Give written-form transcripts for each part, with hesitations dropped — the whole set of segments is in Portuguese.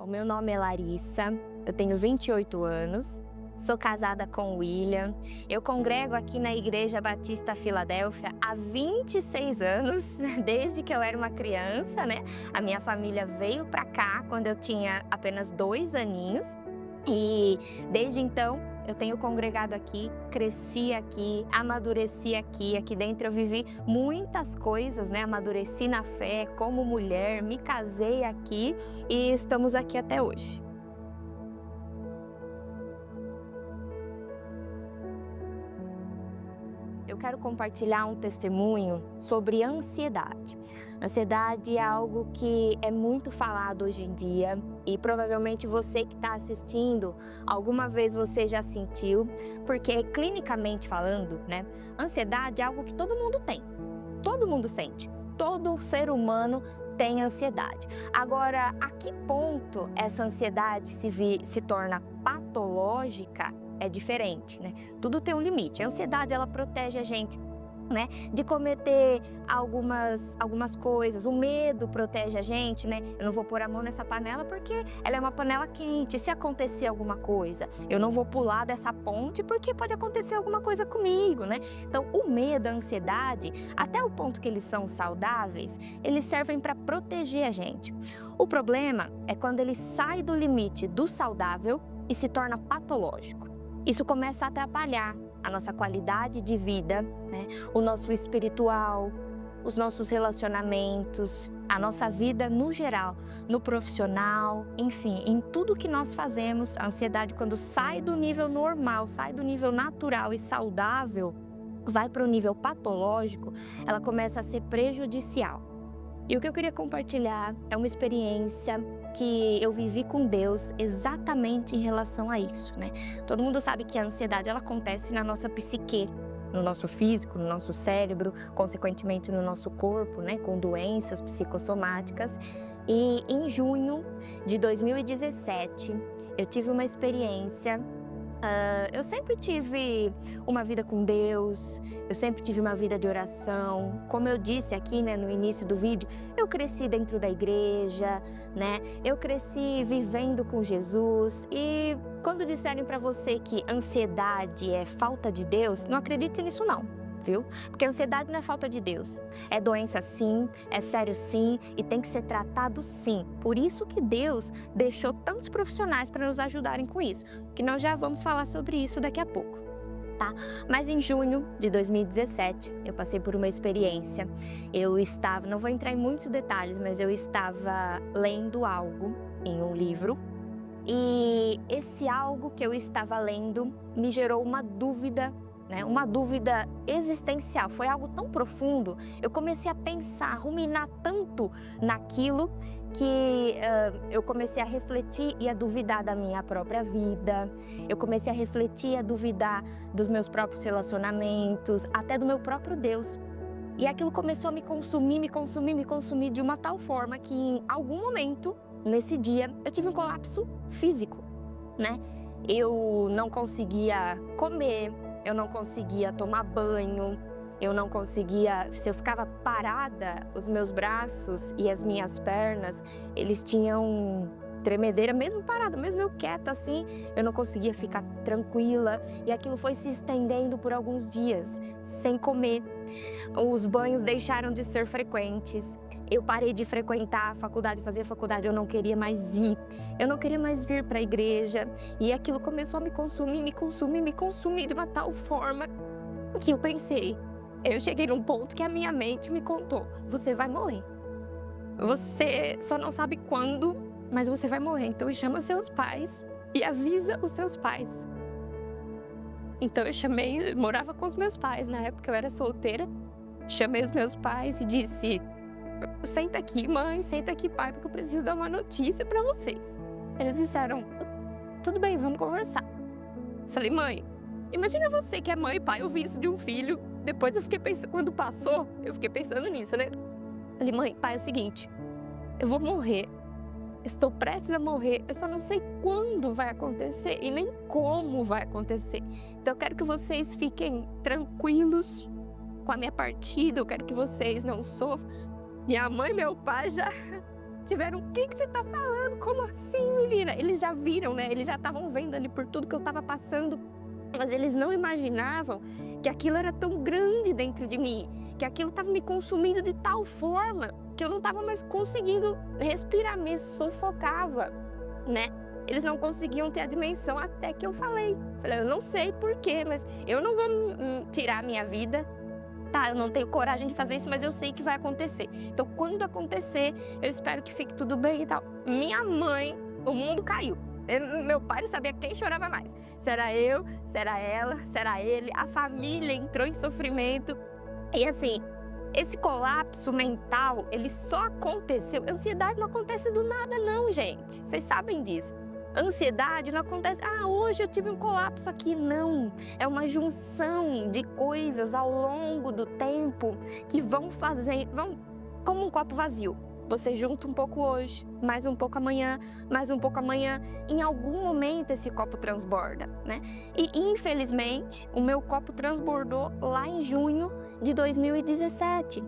O meu nome é Larissa, eu tenho 28 anos, sou casada com o William. Eu congrego aqui na Igreja Batista Filadélfia há 26 anos, desde que eu era uma criança, né? A minha família veio para cá quando eu tinha apenas 2 aninhos e desde então eu tenho congregado aqui, cresci aqui, amadureci aqui. Aqui dentro eu vivi muitas coisas, né? Amadureci na fé como mulher, me casei aqui e estamos aqui até hoje. Eu quero compartilhar um testemunho sobre ansiedade. Ansiedade é algo que é muito falado hoje em dia e provavelmente você que está assistindo, alguma vez você já sentiu, porque clinicamente falando, né, ansiedade é algo que todo mundo tem, todo mundo sente, todo ser humano tem ansiedade. Agora, a que ponto essa ansiedade se torna patológica é diferente, né? Tudo tem um limite. A ansiedade, ela protege a gente, né, de cometer algumas coisas. O medo protege a gente, né? Eu não vou pôr a mão nessa panela porque ela é uma panela quente. Se acontecer alguma coisa, eu não vou pular dessa ponte porque pode acontecer alguma coisa comigo, né? Então, o medo, a ansiedade, até o ponto que eles são saudáveis, eles servem para proteger a gente. O problema é quando ele sai do limite do saudável e se torna patológico. Isso começa a atrapalhar a nossa qualidade de vida, né? O nosso espiritual, os nossos relacionamentos, a nossa vida no geral, no profissional, enfim, em tudo que nós fazemos. A ansiedade, quando sai do nível normal, sai do nível natural e saudável, vai para o nível patológico, ela começa a ser prejudicial. E o que eu queria compartilhar é uma experiência que eu vivi com Deus exatamente em relação a isso, né? Todo mundo sabe que a ansiedade, ela acontece na nossa psique, no nosso físico, no nosso cérebro, consequentemente no nosso corpo, né? Com doenças psicossomáticas. E em junho de 2017, eu tive uma experiência. Eu sempre tive uma vida com Deus, eu sempre tive uma vida de oração. Como eu disse aqui, né, no início do vídeo, eu cresci dentro da igreja, né? Eu cresci vivendo com Jesus. E quando disserem para você que ansiedade é falta de Deus, não acredite nisso não, viu? Porque ansiedade não é falta de Deus. É doença sim, é sério sim e tem que ser tratado sim. Por isso que Deus deixou tantos profissionais para nos ajudarem com isso, que nós já vamos falar sobre isso daqui a pouco, tá? Mas em junho de 2017, eu passei por uma experiência. Eu estava, não vou entrar em muitos detalhes, mas eu estava lendo algo em um livro. E esse algo que eu estava lendo me gerou uma dúvida, né? Uma dúvida existencial. Foi algo tão profundo. Eu comecei a pensar, a ruminar tanto naquilo que eu comecei a refletir e a duvidar da minha própria vida. Eu comecei a refletir e a duvidar dos meus próprios relacionamentos, até do meu próprio Deus. E aquilo começou a me consumir, me consumir, me consumir de uma tal forma que em algum momento, nesse dia, eu tive um colapso físico, né? Eu não conseguia comer, eu não conseguia tomar banho, eu não conseguia, se eu ficava parada, os meus braços e as minhas pernas, eles tinham tremedeira, mesmo parada, mesmo eu quieta assim, eu não conseguia ficar tranquila e aquilo foi se estendendo por alguns dias, sem comer. Os banhos deixaram de ser frequentes, eu parei de frequentar a faculdade, fazer faculdade, eu não queria mais ir, eu não queria mais vir para a igreja e aquilo começou a me consumir, me consumir, me consumir de uma tal forma que eu pensei, eu cheguei num ponto que a minha mente me contou, você vai morrer, você só não sabe quando, mas você vai morrer, então chama seus pais e avisa os seus pais. Então eu chamei, morava com os meus pais, na época eu era solteira, chamei os meus pais e disse, senta aqui mãe, senta aqui pai, porque eu preciso dar uma notícia pra vocês. Eles disseram, tudo bem, vamos conversar. Falei, mãe, imagina você que é mãe e pai ouvir isso de um filho. Depois eu fiquei pensando, quando passou, eu fiquei pensando nisso, né? Falei, mãe, pai, é o seguinte, eu vou morrer. Estou prestes a morrer, eu só não sei quando vai acontecer e nem como vai acontecer. Então eu quero que vocês fiquem tranquilos com a minha partida, eu quero que vocês não sofram. Minha mãe e meu pai já tiveram, o que você tá falando? Como assim, imagina, eles já viram, né? Eles já estavam vendo ali por tudo que eu estava passando, mas eles não imaginavam que aquilo era tão grande dentro de mim, que aquilo estava me consumindo de tal forma que eu não estava mais conseguindo respirar, me sufocava, né? Eles não conseguiam ter a dimensão até que eu falei. Falei, eu não sei porquê, mas eu não vou tirar a minha vida. Tá, eu não tenho coragem de fazer isso, mas eu sei que vai acontecer. Então, quando acontecer, eu espero que fique tudo bem e tal. Minha mãe, o mundo caiu. Meu pai não sabia quem chorava mais. Se era eu, se era ela, se era ele. A família entrou em sofrimento. E assim, esse colapso mental, ele só aconteceu. Ansiedade não acontece do nada, não, gente. Vocês sabem disso. Ansiedade não acontece, hoje eu tive um colapso aqui. Não, é uma junção de coisas ao longo do tempo que vão como um copo vazio. Você junta um pouco hoje, mais um pouco amanhã, mais um pouco amanhã. Em algum momento esse copo transborda, né? E infelizmente o meu copo transbordou lá em junho de 2017.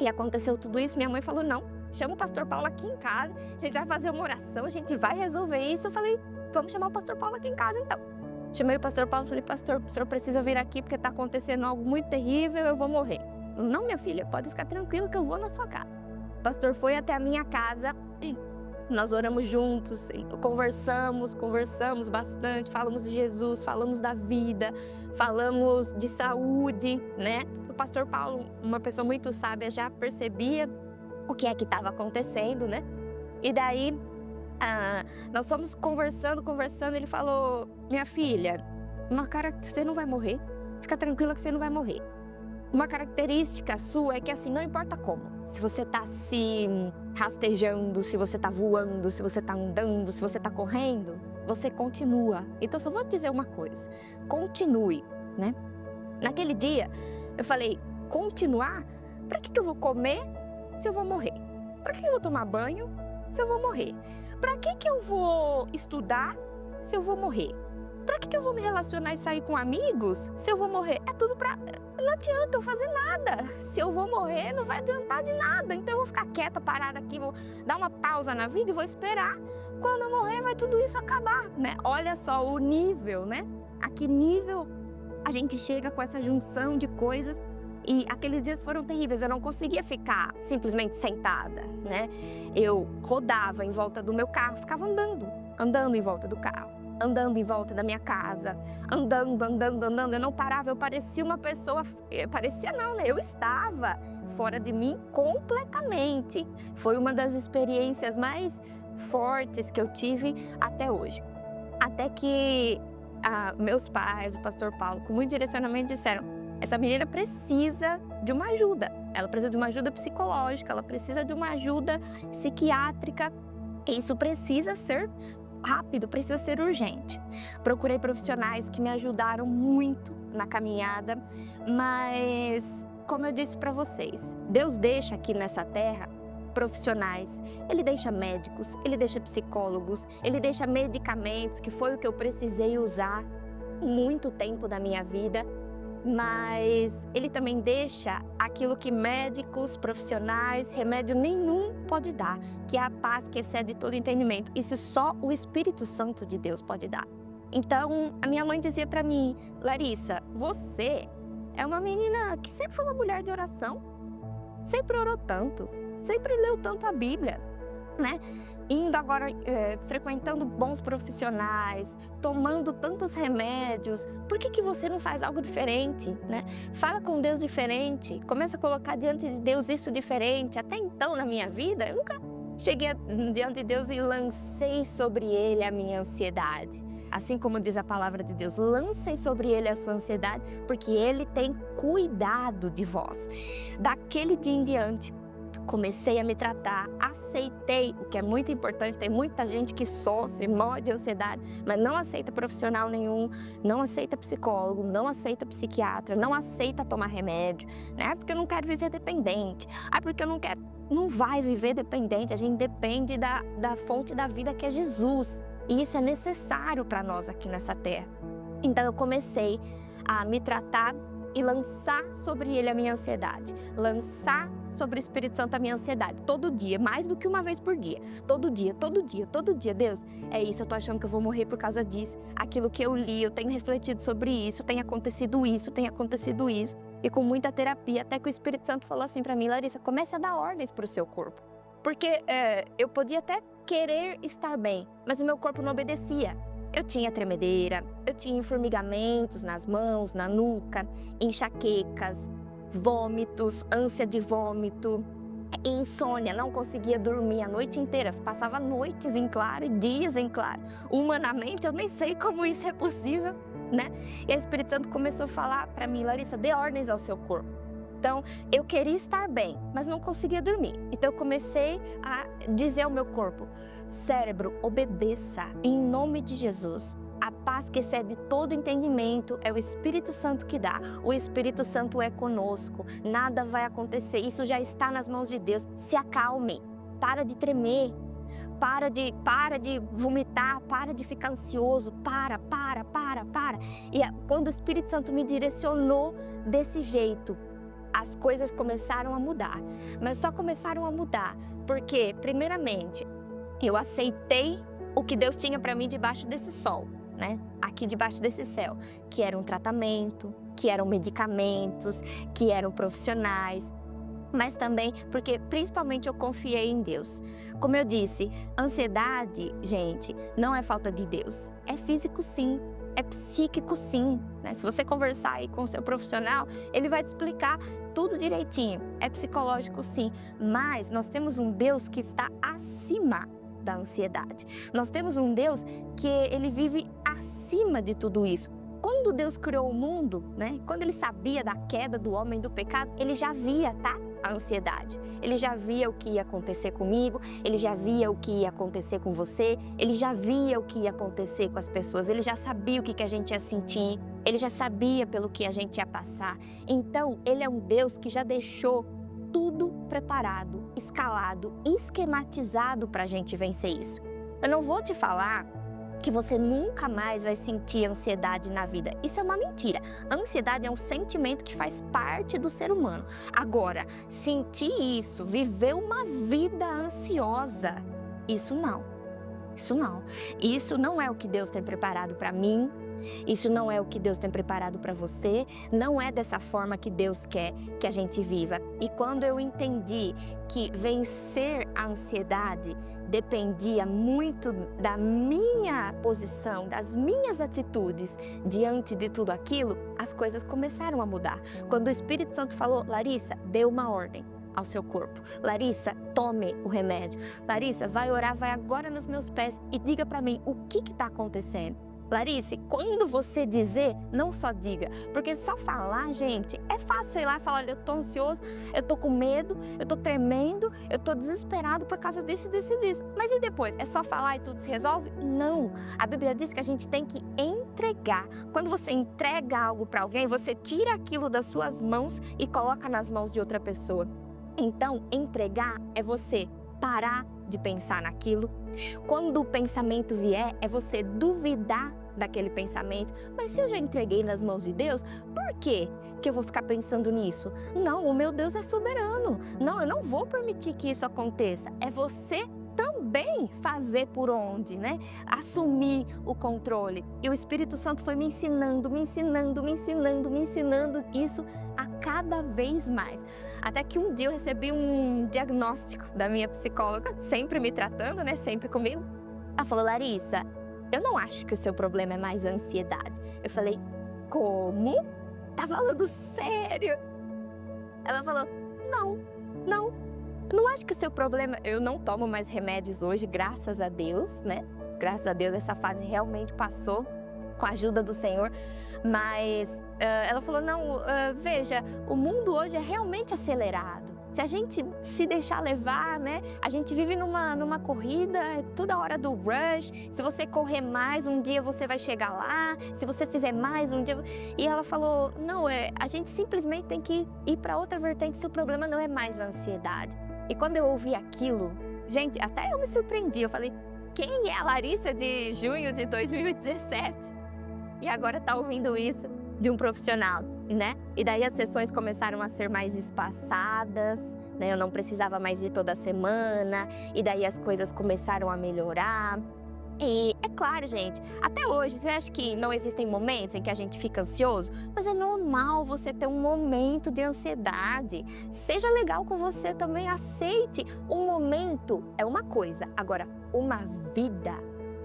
E aconteceu tudo isso, minha mãe falou, não. Chama o pastor Paulo aqui em casa, a gente vai fazer uma oração, a gente vai resolver isso. Eu falei, vamos chamar o pastor Paulo aqui em casa então. Chamei o pastor Paulo e falei, pastor, o senhor precisa vir aqui porque está acontecendo algo muito terrível, eu vou morrer. Não, minha filha, pode ficar tranquila que eu vou na sua casa. O pastor foi até a minha casa, nós oramos juntos, conversamos bastante, falamos de Jesus, falamos da vida, falamos de saúde, né? O pastor Paulo, uma pessoa muito sábia, já percebia o que é que estava acontecendo, né? E daí, nós fomos conversando, ele falou, minha filha, você não vai morrer, fica tranquila que você não vai morrer. Uma característica sua é que assim, não importa como, se você tá se rastejando, se você tá voando, se você tá andando, se você tá correndo, você continua. Então só vou te dizer uma coisa, continue, né? Naquele dia, eu falei, continuar? Pra que eu vou comer se eu vou morrer? Pra que eu vou tomar banho se eu vou morrer? Pra que eu vou estudar se eu vou morrer? Pra que eu vou me relacionar e sair com amigos se eu vou morrer? É tudo pra... Não adianta eu fazer nada. Se eu vou morrer, não vai adiantar de nada. Então eu vou ficar quieta, parada aqui, vou dar uma pausa na vida e vou esperar. Quando eu morrer, vai tudo isso acabar, né? Olha só o nível, né? A que nível a gente chega com essa junção de coisas. E aqueles dias foram terríveis, eu não conseguia ficar simplesmente sentada, né? Eu rodava em volta do meu carro, ficava andando em volta do carro, andando em volta da minha casa, andando, eu não parava, eu parecia uma pessoa, parecia não, né? Eu estava fora de mim completamente. Foi uma das experiências mais fortes que eu tive até hoje. Até que meus pais, o pastor Paulo, com muito direcionamento disseram, essa menina precisa de uma ajuda, ela precisa de uma ajuda psicológica, ela precisa de uma ajuda psiquiátrica, e isso precisa ser rápido, precisa ser urgente. Procurei profissionais que me ajudaram muito na caminhada, mas como eu disse para vocês, Deus deixa aqui nessa terra profissionais, Ele deixa médicos, Ele deixa psicólogos, Ele deixa medicamentos, que foi o que eu precisei usar muito tempo da minha vida, mas Ele também deixa aquilo que médicos, profissionais, remédio nenhum pode dar, que é a paz que excede todo entendimento. Isso só o Espírito Santo de Deus pode dar. Então, a minha mãe dizia para mim, Larissa, você é uma menina que sempre foi uma mulher de oração, sempre orou tanto, sempre leu tanto a Bíblia, né? Indo agora, frequentando bons profissionais, tomando tantos remédios, por que você não faz algo diferente, né? Fala com Deus diferente, começa a colocar diante de Deus isso diferente. Até então, na minha vida, eu nunca cheguei diante de Deus e lancei sobre Ele a minha ansiedade. Assim como diz a palavra de Deus, lancem sobre Ele a sua ansiedade, porque Ele tem cuidado de vós. Daquele dia em diante, comecei a me tratar, aceitei, o que é muito importante, tem muita gente que sofre, morre de ansiedade, mas não aceita profissional nenhum, não aceita psicólogo, não aceita psiquiatra, não aceita tomar remédio, né? Porque eu não quero viver dependente, porque eu não quero, não vai viver dependente, a gente depende da fonte da vida que é Jesus, e isso é necessário para nós aqui nessa terra. Então eu comecei a me tratar e lançar sobre ele a minha ansiedade. Lançar sobre o Espírito Santo a minha ansiedade. Todo dia, mais do que uma vez por dia. Todo dia, todo dia, todo dia. Deus, é isso, eu tô achando que eu vou morrer por causa disso. Aquilo que eu li, eu tenho refletido sobre isso, tem acontecido isso, tem acontecido isso. E com muita terapia, até que o Espírito Santo falou assim pra mim, Larissa, comece a dar ordens pro seu corpo. Porque eu podia até querer estar bem, mas o meu corpo não obedecia. Eu tinha tremedeira, eu tinha formigamentos nas mãos, na nuca, enxaquecas, vômitos, ânsia de vômito, insônia, não conseguia dormir a noite inteira, passava noites em claro e dias em claro. Humanamente, eu nem sei como isso é possível, né? E o Espírito Santo começou a falar para mim, Larissa, dê ordens ao seu corpo. Então, eu queria estar bem, mas não conseguia dormir. Então, eu comecei a dizer ao meu corpo, cérebro, obedeça em nome de Jesus. A paz que excede todo entendimento é o Espírito Santo que dá. O Espírito Santo é conosco. Nada vai acontecer. Isso já está nas mãos de Deus. Se acalme. Para de tremer. Para de vomitar. Para de ficar ansioso. Para. E quando o Espírito Santo me direcionou desse jeito, as coisas começaram a mudar. Mas só começaram a mudar porque, primeiramente, eu aceitei o que Deus tinha para mim debaixo desse sol. Né? Aqui debaixo desse céu, que era um tratamento, que eram medicamentos, que eram profissionais, mas também porque principalmente eu confiei em Deus. Como eu disse, ansiedade, gente, não é falta de Deus, é físico sim, é psíquico sim, né? Se você conversar aí com o seu profissional, ele vai te explicar tudo direitinho, é psicológico sim, mas nós temos um Deus que está acima da ansiedade. Nós temos um Deus que ele vive acima de tudo isso. Quando Deus criou o mundo, né? Quando ele sabia da queda do homem, do pecado, ele já via, tá? A ansiedade. Ele já via o que ia acontecer comigo, ele já via o que ia acontecer com você, ele já via o que ia acontecer com as pessoas, ele já sabia o que a gente ia sentir, ele já sabia pelo que a gente ia passar. Então, ele é um Deus que já deixou tudo preparado, escalado, esquematizado para a gente vencer isso. Eu não vou te falar que você nunca mais vai sentir ansiedade na vida. Isso é uma mentira. A ansiedade é um sentimento que faz parte do ser humano. Agora, sentir isso, viver uma vida ansiosa, isso não. Isso não. Isso não é o que Deus tem preparado para mim. Isso não é o que Deus tem preparado para você, não é dessa forma que Deus quer que a gente viva. E quando eu entendi que vencer a ansiedade dependia muito da minha posição, das minhas atitudes diante de tudo aquilo, as coisas começaram a mudar. Quando o Espírito Santo falou, Larissa, dê uma ordem ao seu corpo. Larissa, tome o remédio. Larissa, vai orar, vai agora nos meus pés e diga para mim o que está acontecendo. Larissa, quando você dizer, não só diga, porque só falar, gente, é fácil ir lá e falar, olha, eu tô ansioso, eu tô com medo, eu tô tremendo, eu tô desesperado por causa disso. Mas e depois? É só falar e tudo se resolve? Não. A Bíblia diz que a gente tem que entregar. Quando você entrega algo para alguém, você tira aquilo das suas mãos e coloca nas mãos de outra pessoa. Então, entregar é você parar de pensar naquilo. Quando o pensamento vier, é você duvidar daquele pensamento. Mas se eu já entreguei nas mãos de Deus, por quê que eu vou ficar pensando nisso? Não, o meu Deus é soberano. Não, eu não vou permitir que isso aconteça. É você também fazer por onde, né? Assumir o controle. E o Espírito Santo foi me ensinando isso a cada vez mais. Até que um dia eu recebi um diagnóstico da minha psicóloga, sempre me tratando, né? Sempre comigo. Ela falou, Larissa, eu não acho que o seu problema é mais a ansiedade. Eu falei, como? Tá falando sério? Ela falou, não acho que o seu problema... Eu não tomo mais remédios hoje, graças a Deus, né? Graças a Deus essa fase realmente passou com a ajuda do Senhor. Mas ela falou, veja, o mundo hoje é realmente acelerado. Se a gente se deixar levar, né? A gente vive numa corrida, é toda hora do rush. Se você correr mais, um dia você vai chegar lá. Se você fizer mais, um dia... E ela falou, a gente simplesmente tem que ir para outra vertente. Se o problema não é mais a ansiedade. E quando eu ouvi aquilo, gente, até eu me surpreendi. Eu falei, quem é a Larissa de junho de 2017? E agora tá ouvindo isso. de um profissional, né? E daí as sessões começaram a ser mais espaçadas, né? Eu não precisava mais ir toda semana, e daí as coisas começaram a melhorar. E é claro, gente, até hoje, você acha que não existem momentos em que a gente fica ansioso? Mas é normal você ter um momento de ansiedade. Seja legal com você também, aceite. Um momento é uma coisa, agora, uma vida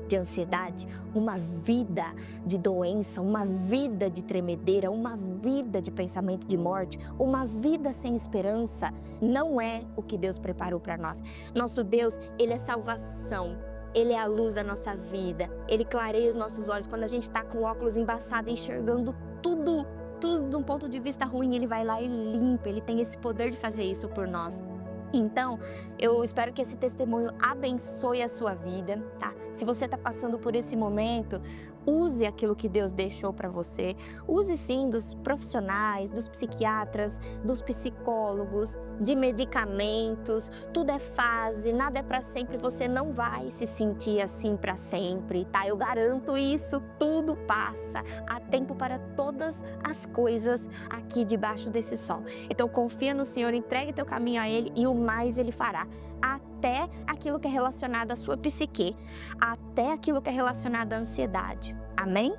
de ansiedade, uma vida de doença, uma vida de tremedeira, uma vida de pensamento de morte, uma vida sem esperança, não é o que Deus preparou para nós. Nosso Deus, Ele é salvação. Ele é a luz da nossa vida, Ele clareia os nossos olhos. Quando a gente está com o óculos embaçado, enxergando tudo de um ponto de vista ruim, Ele vai lá e limpa, Ele tem esse poder de fazer isso por nós. Então, eu espero que esse testemunho abençoe a sua vida, tá? Se você está passando por esse momento, use aquilo que Deus deixou para você. Use sim dos profissionais, dos psiquiatras, dos psicólogos, de medicamentos. Tudo é fase, nada é para sempre. Você não vai se sentir assim para sempre, tá? Eu garanto isso, tudo passa. Há tempo para todas as coisas aqui debaixo desse sol. Então confia no Senhor, entregue teu caminho a Ele e o mais Ele fará. Até aquilo que é relacionado à sua psique, até aquilo que é relacionado à ansiedade. Amém?